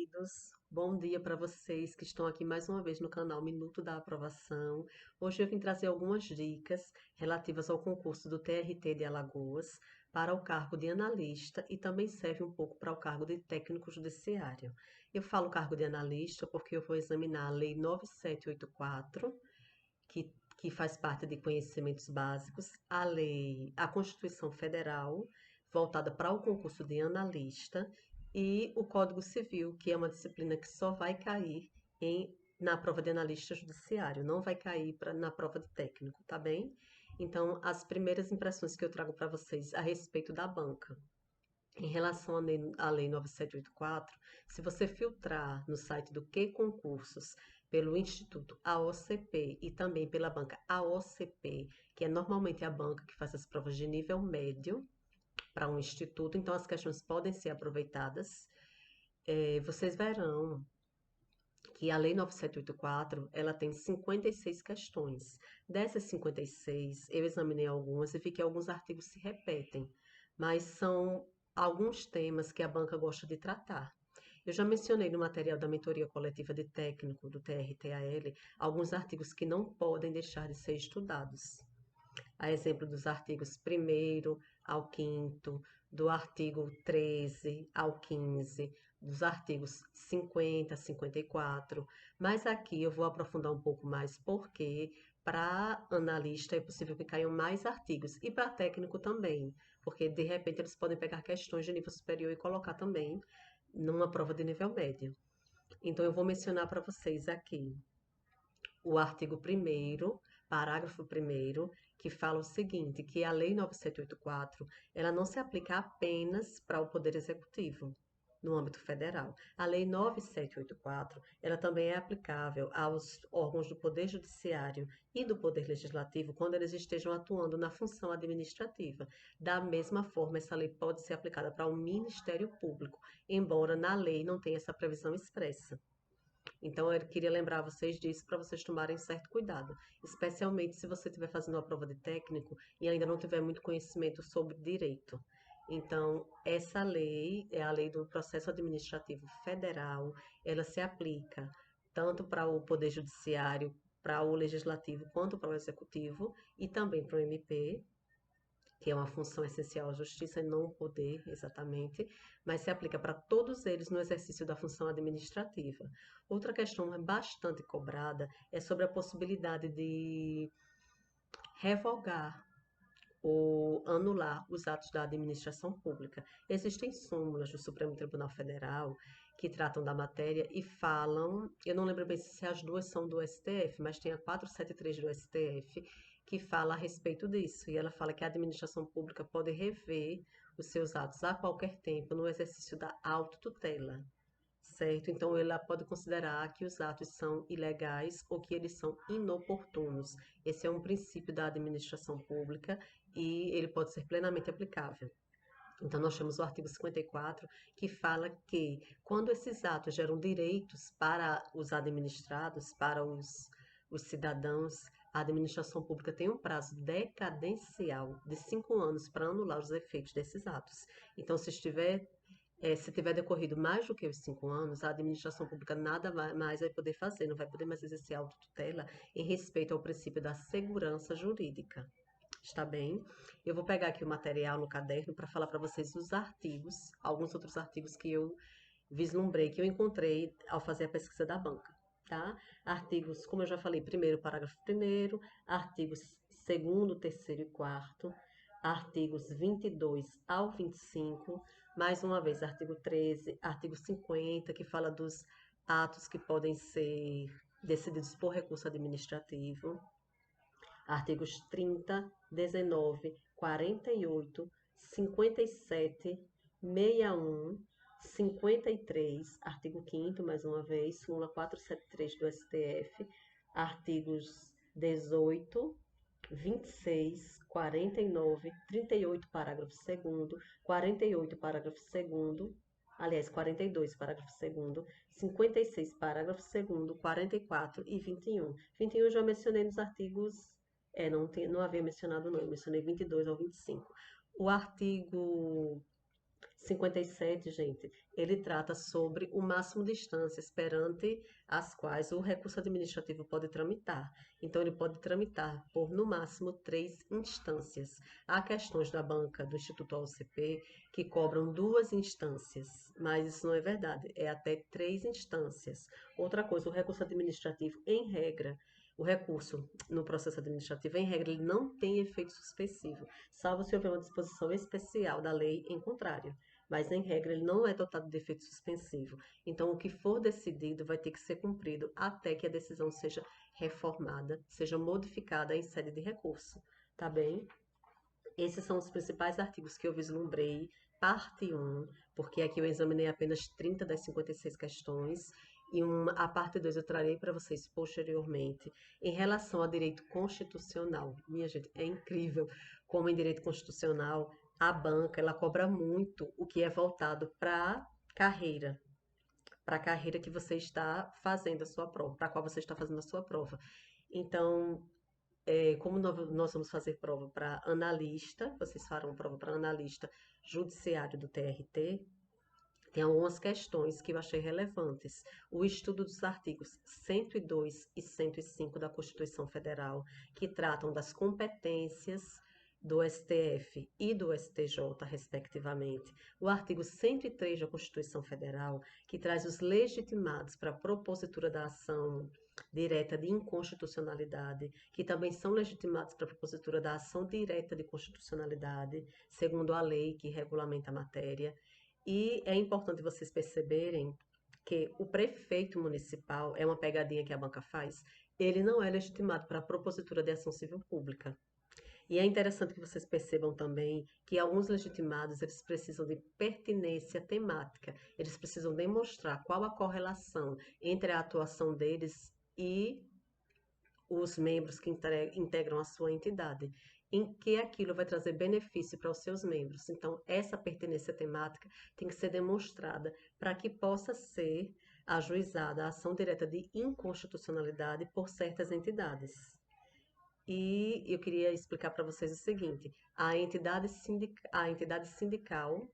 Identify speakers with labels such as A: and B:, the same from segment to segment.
A: queridos. Bom dia para vocês que estão aqui mais uma vez no canal Minuto da Aprovação. Hoje eu vim trazer algumas dicas relativas ao concurso do TRT de Alagoas para o cargo de analista e também serve um pouco para o cargo de técnico judiciário. Eu falo cargo de analista porque eu vou examinar a Lei 9784, que faz parte de conhecimentos básicos, a Constituição Federal, voltada para o concurso de analista, e o Código Civil, que é uma disciplina que só vai cair na prova de analista judiciário, não vai cair na prova de técnico, tá bem? Então, as primeiras impressões que eu trago para vocês a respeito da banca. Em relação à Lei 9784, se você filtrar no site do Que Concursos, pelo Instituto AOCP e também pela banca AOCP, que é normalmente a banca que faz as provas de nível médio para um instituto, então as questões podem ser aproveitadas. Vocês verão que a Lei 9784, ela tem 56 questões. Dessas 56, eu examinei algumas e vi que alguns artigos se repetem, mas são alguns temas que a banca gosta de tratar. Eu já mencionei no material da mentoria coletiva de técnico do TRTAL alguns artigos que não podem deixar de ser estudados. A exemplo dos artigos 1º ao 5º, do artigo 13 ao 15, dos artigos 50 a 54, mas aqui eu vou aprofundar um pouco mais porque para analista é possível que caiam mais artigos e para técnico também, porque de repente eles podem pegar questões de nível superior e colocar também numa prova de nível médio. Então eu vou mencionar para vocês aqui o artigo 1º, parágrafo 1º, que fala o seguinte, que a Lei 9784, ela não se aplica apenas para o Poder Executivo, no âmbito federal. A Lei 9784, ela também é aplicável aos órgãos do Poder Judiciário e do Poder Legislativo quando eles estejam atuando na função administrativa. Da mesma forma, essa lei pode ser aplicada para o Ministério Público, embora na lei não tenha essa previsão expressa. Então, eu queria lembrar vocês disso para vocês tomarem certo cuidado, especialmente se você estiver fazendo uma prova de técnico e ainda não tiver muito conhecimento sobre direito. Então, essa lei é a lei do processo administrativo federal, ela se aplica tanto para o Poder Judiciário, para o Legislativo, quanto para o Executivo e também para o MP, que é uma função essencial à justiça e não o poder, exatamente, mas se aplica para todos eles no exercício da função administrativa. Outra questão bastante cobrada é sobre a possibilidade de revogar ou anular os atos da administração pública. Existem súmulas do Supremo Tribunal Federal que tratam da matéria e falam, eu não lembro bem se as duas são do STF, mas tem a 473 do STF que fala a respeito disso, e ela fala que a administração pública pode rever os seus atos a qualquer tempo no exercício da autotutela. Certo? Então, ela pode considerar que os atos são ilegais ou que eles são inoportunos. Esse é um princípio da administração pública e ele pode ser plenamente aplicável. Então, nós temos o artigo 54, que fala que, quando esses atos geram direitos para os administrados, para os cidadãos, a administração pública tem um prazo decadencial de 5 anos para anular os efeitos desses atos. Então, se tiver decorrido mais do que os 5 anos, a administração pública nada mais vai poder fazer, não vai poder mais exercer autotutela em respeito ao princípio da segurança jurídica. Está bem? Eu vou pegar aqui o material no caderno para falar para vocês os artigos, alguns outros artigos que eu vislumbrei, que eu encontrei ao fazer a pesquisa da banca. Tá? Artigos, como eu já falei, primeiro, parágrafo primeiro, artigos segundo, terceiro e quarto, artigos 22 ao 25, mais uma vez, artigo 13, artigo 50, que fala dos atos que podem ser decididos por recurso administrativo, artigos 30, 19, 48, 57, 61, 53, artigo 5º, mais uma vez, súmula 473 do STF, artigos 18, 26, 49, 38, parágrafo 2º, 48, parágrafo 2º, aliás, 42, parágrafo 2º, 56, parágrafo 2º, 44 e 21. 21 eu já mencionei nos artigos, não havia mencionado não, eu mencionei 22 ao 25. O artigo 57, gente, ele trata sobre o máximo de instâncias perante as quais o recurso administrativo pode tramitar. Então, ele pode tramitar por, no máximo, 3 instâncias. Há questões da banca do Instituto OCP que cobram 2 instâncias, mas isso não é verdade, é até 3 instâncias. Outra coisa, o recurso administrativo, em regra, o recurso no processo administrativo, em regra, ele não tem efeito suspensivo, salvo se houver uma disposição especial da lei em contrário, mas em regra ele não é dotado de efeito suspensivo. Então, o que for decidido vai ter que ser cumprido até que a decisão seja reformada, seja modificada em sede de recurso, tá bem? Esses são os principais artigos que eu vislumbrei, parte 1, porque aqui eu examinei apenas 30 das 56 questões, e a parte 2 eu trarei para vocês posteriormente. Em relação ao direito constitucional, minha gente, é incrível como em direito constitucional a banca ela cobra muito o que é voltado para a carreira que você está fazendo a sua prova, para a qual você está fazendo a sua prova. Então, como nós vamos fazer prova para analista, vocês farão prova para analista judiciário do TRT, tem algumas questões que eu achei relevantes. O estudo dos artigos 102 e 105 da Constituição Federal, que tratam das competências do STF e do STJ, respectivamente. O artigo 103 da Constituição Federal, que traz os legitimados para a propositura da ação direta de inconstitucionalidade, que também são legitimados para a propositura da ação direta de constitucionalidade, segundo a lei que regulamenta a matéria. E é importante vocês perceberem que o prefeito municipal é uma pegadinha que a banca faz. Ele não é legitimado para a propositura de ação civil pública. E é interessante que vocês percebam também que alguns legitimados eles precisam de pertinência temática. Eles precisam demonstrar qual a correlação entre a atuação deles e os membros que integram a sua entidade, em que aquilo vai trazer benefício para os seus membros. Então, essa pertinência temática tem que ser demonstrada para que possa ser ajuizada a ação direta de inconstitucionalidade por certas entidades. E eu queria explicar para vocês o seguinte: a entidade sindical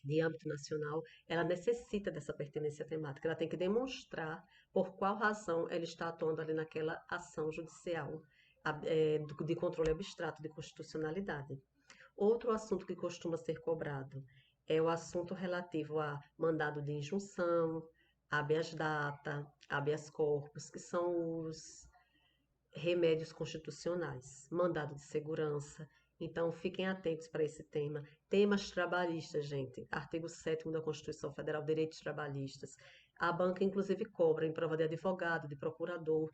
A: de âmbito nacional, ela necessita dessa pertinência temática, ela tem que demonstrar por qual razão ela está atuando ali naquela ação judicial de controle abstrato de constitucionalidade. Outro assunto que costuma ser cobrado é o assunto relativo a mandado de injunção, habeas data, habeas corpus, que são os remédios constitucionais, mandado de segurança. Então, fiquem atentos para esse tema. Temas trabalhistas, gente. Artigo 7º da Constituição Federal, direitos trabalhistas. A banca, inclusive, cobra em prova de advogado, de procurador,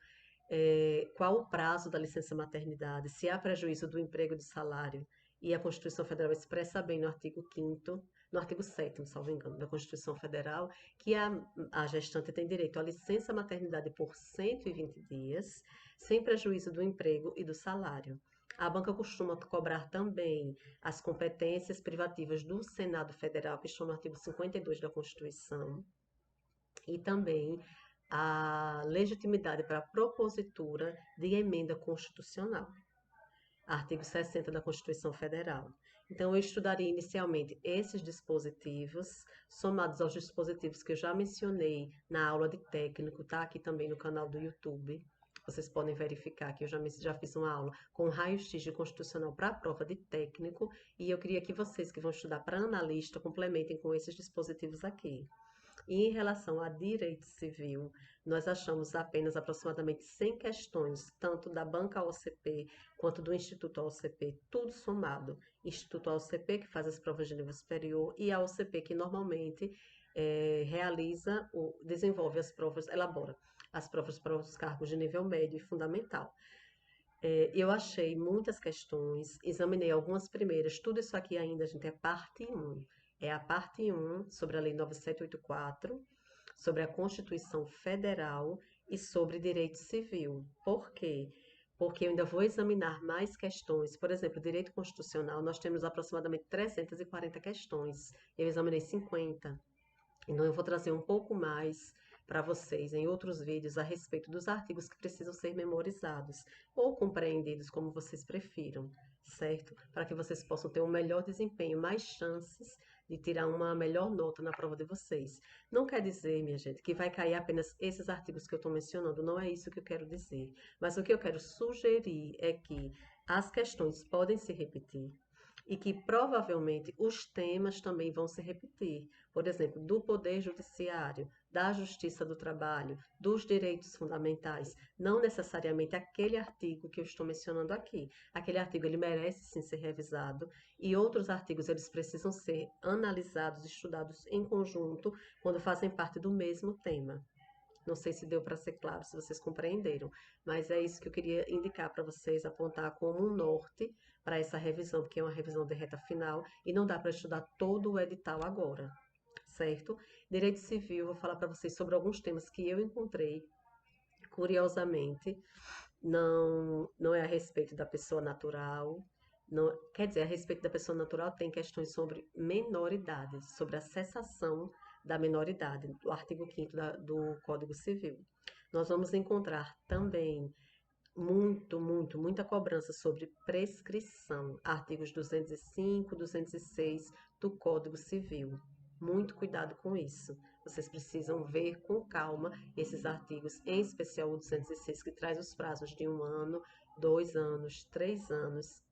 A: qual o prazo da licença maternidade, se há prejuízo do emprego e do salário. E a Constituição Federal expressa bem no artigo 5º, no artigo 7º, salvo engano, da Constituição Federal, que a gestante tem direito à licença maternidade por 120 dias, sem prejuízo do emprego e do salário. A banca costuma cobrar também as competências privativas do Senado Federal, que estão no artigo 52 da Constituição, e também a legitimidade para a propositura de emenda constitucional, artigo 60 da Constituição Federal. Então, eu estudaria inicialmente esses dispositivos, somados aos dispositivos que eu já mencionei na aula de técnico, tá? Aqui também no canal do YouTube. Vocês podem verificar que eu já fiz uma aula com raio-x de constitucional para a prova de técnico, e eu queria que vocês que vão estudar para analista complementem com esses dispositivos aqui. E em relação a direito civil, nós achamos apenas aproximadamente 100 questões, tanto da banca OCP quanto do Instituto OCP, tudo somado. Instituto OCP, que faz as provas de nível superior, e a OCP, que normalmente desenvolve as provas, elabora as provas para os cargos de nível médio e fundamental. Eu achei muitas questões, examinei algumas primeiras, tudo isso aqui ainda, gente, é parte 1. É a parte 1 sobre a Lei 9784, sobre a Constituição Federal e sobre direito civil. Por quê? Porque eu ainda vou examinar mais questões. Por exemplo, direito constitucional, nós temos aproximadamente 340 questões. Eu examinei 50. Então, eu vou trazer um pouco mais para vocês em outros vídeos a respeito dos artigos que precisam ser memorizados ou compreendidos, como vocês prefiram, certo? Para que vocês possam ter um melhor desempenho, mais chances de tirar uma melhor nota na prova de vocês. Não quer dizer, minha gente, que vai cair apenas esses artigos que eu estou mencionando, não é isso que eu quero dizer. Mas o que eu quero sugerir é que as questões podem se repetir e que provavelmente os temas também vão se repetir. Por exemplo, do Poder Judiciário, da Justiça do Trabalho, dos direitos fundamentais, não necessariamente aquele artigo que eu estou mencionando aqui. Aquele artigo ele merece sim ser revisado e outros artigos eles precisam ser analisados, estudados em conjunto quando fazem parte do mesmo tema. Não sei se deu para ser claro, se vocês compreenderam, mas é isso que eu queria indicar para vocês, apontar como um norte para essa revisão, porque é uma revisão de reta final e não dá para estudar todo o edital agora, certo? Direito civil, vou falar para vocês sobre alguns temas que eu encontrei, curiosamente, não é a respeito da pessoa natural, não, quer dizer, a respeito da pessoa natural tem questões sobre menoridade, sobre a cessação da menoridade, do artigo 5º do Código Civil. Nós vamos encontrar também muita cobrança sobre prescrição, artigos 205, 206 do Código Civil. Muito cuidado com isso. Vocês precisam ver com calma esses artigos, em especial o 206, que traz os prazos de 1 ano, 2 anos, 3 anos,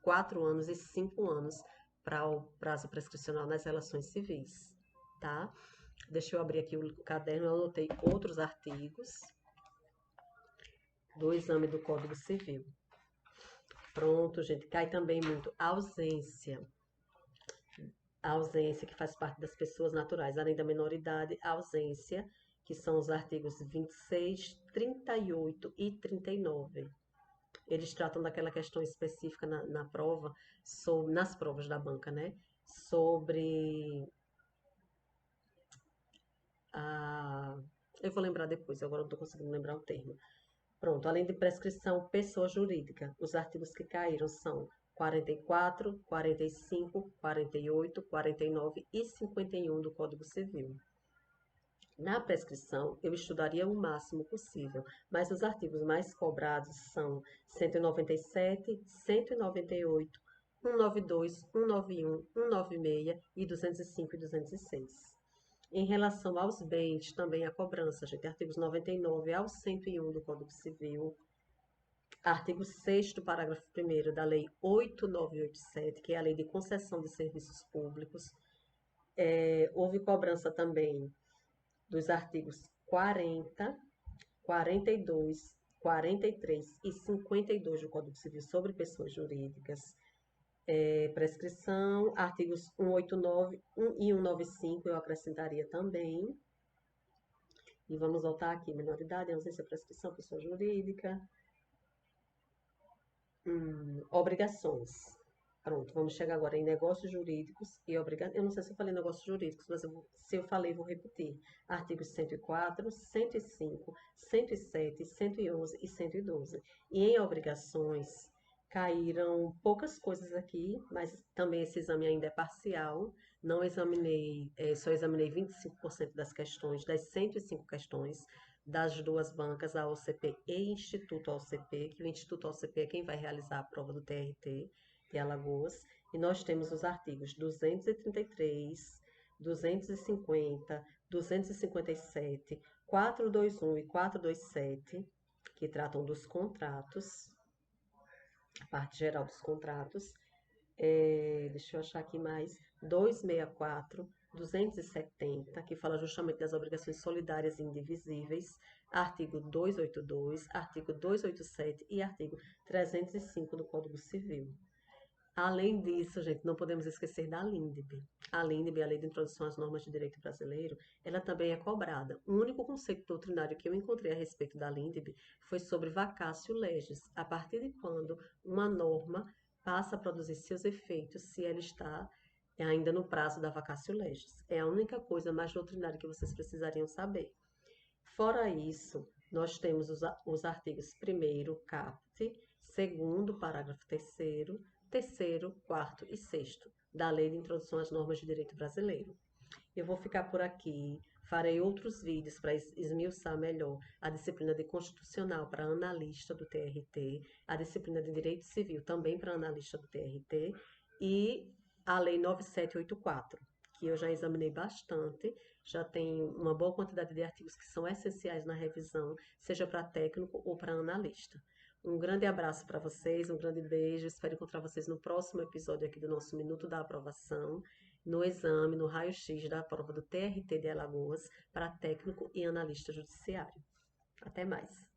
A: 4 anos e 5 anos para o prazo prescricional nas relações civis, tá? Deixa eu abrir aqui o caderno, eu anotei outros artigos do exame do Código Civil. Pronto, gente, cai também muito a ausência. A ausência que faz parte das pessoas naturais, além da menoridade, a ausência, que são os artigos 26, 38 e 39. Eles tratam daquela questão específica na prova, nas provas da banca, né? Sobre a... Eu vou lembrar depois, agora não estou conseguindo lembrar o termo. Pronto, além de prescrição, pessoa jurídica. Os artigos que caíram são 44, 45, 48, 49 e 51 do Código Civil. Na prescrição, eu estudaria o máximo possível, mas os artigos mais cobrados são 197, 198, 192, 191, 196 e 205 e 206. Em relação aos bens, também a cobrança, gente, artigos 99 ao 101 do Código Civil, artigo 6º, parágrafo 1º da Lei 8987, que é a Lei de Concessão de Serviços Públicos. Houve cobrança também dos artigos 40, 42, 43 e 52 do Código Civil sobre pessoas jurídicas. Prescrição, artigos 189 e 195 eu acrescentaria também. E vamos voltar aqui, menoridade, ausência, prescrição, pessoa jurídica. Obrigações. Pronto, vamos chegar agora em negócios jurídicos e obrigações. Eu não sei se eu falei negócios jurídicos, mas se eu falei, vou repetir. Artigos 104, 105, 107, 111 e 112. E em obrigações, caíram poucas coisas aqui, mas também esse exame ainda é parcial. Não examinei, só examinei 25% das questões, das 105 questões das duas bancas, a OCP e Instituto OCP, que o Instituto OCP é quem vai realizar a prova do TRT de Alagoas. E nós temos os artigos 233, 250, 257, 421 e 427, que tratam dos contratos, a parte geral dos contratos. Deixa eu achar aqui mais, 264, 270, que fala justamente das obrigações solidárias e indivisíveis, artigo 282, artigo 287 e artigo 305 do Código Civil. Além disso, gente, não podemos esquecer da LINDB. A LINDB, a Lei de Introdução às Normas de Direito Brasileiro, ela também é cobrada. O único conceito doutrinário que eu encontrei a respeito da LINDB foi sobre vacatio legis, a partir de quando uma norma passa a produzir seus efeitos se ela está ainda no prazo da vacatio legis. É a única coisa mais doutrinária que vocês precisariam saber. Fora isso, nós temos os artigos 1º, caput, 2º, parágrafo 3º, 3º, 4º e 6º da Lei de Introdução às Normas de Direito Brasileiro. Eu vou ficar por aqui, farei outros vídeos para esmiuçar melhor a disciplina de Constitucional para analista do TRT, a disciplina de Direito Civil também para analista do TRT e a Lei 9784, que eu já examinei bastante, já tem uma boa quantidade de artigos que são essenciais na revisão, seja para técnico ou para analista. Um grande abraço para vocês, um grande beijo. Espero encontrar vocês no próximo episódio aqui do nosso Minuto da Aprovação, no exame, no raio-x da prova do TRT de Alagoas para técnico e analista judiciário. Até mais.